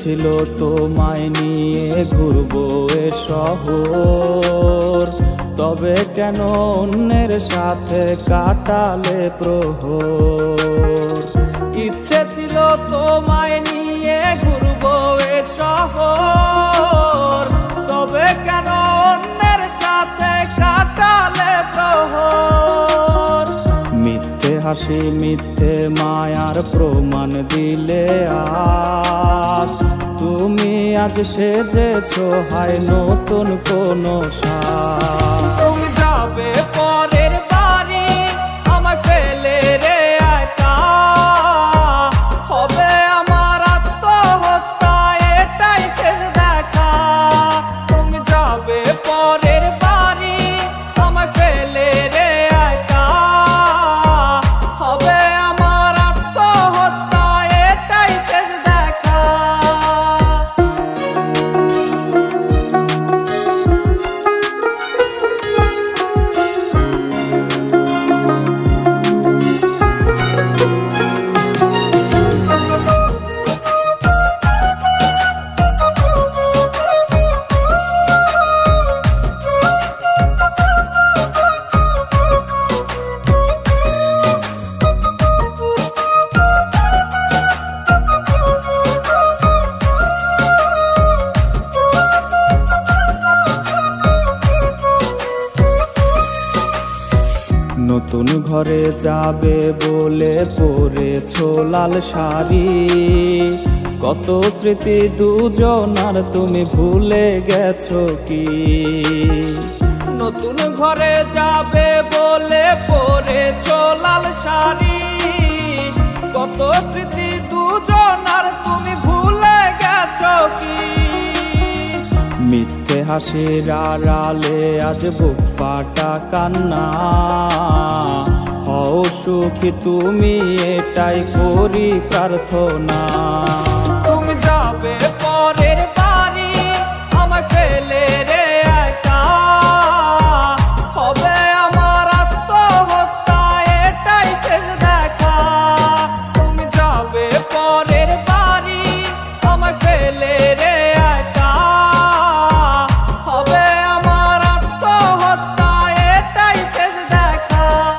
ছিল তোমায় নিয়ে ঘুরবো এ শহর, তবে কেন অন্যের সাথে কাটালে প্রহর। ইচ্ছে ছিল তোমায় নিয়ে ঘুরবো এ শহর, তবে কেন অন্যের সাথে কাটালে প্রহর। মিথ্যে হাসি মিথ্যে মায়ার প্রমাণ দিলে আজ, তুমি আজ সেজেছো হায় নতুন কোনো সাজ। তুমি যাবে পরের বাড়ি আমায় ফেলে রে একা, হবে আমার আত্মহত্যা এটাই শেষ দেখা। তুমি যাবে পরের বাড়ি আমায় ফেলে রে একা, হবে আমার আত্মহত্যা এটাই শেষ দেখা। নতুন ঘরে যাবে বলে পরেছো লাল শাড়ি, কত স্মৃতি দুজনার তুমি ভুলে গেছো কি? নতুন ঘরে যাবে বলে পরেছো লাল শাড়ি, কত স্মৃতি দুজনার তুমি ভুলে গেছো কি? মিথ্যে হাসির আড়ালে আজ বুক ফাটা কান্না, হও সুখী তুমি এটাই করি প্রার্থনা।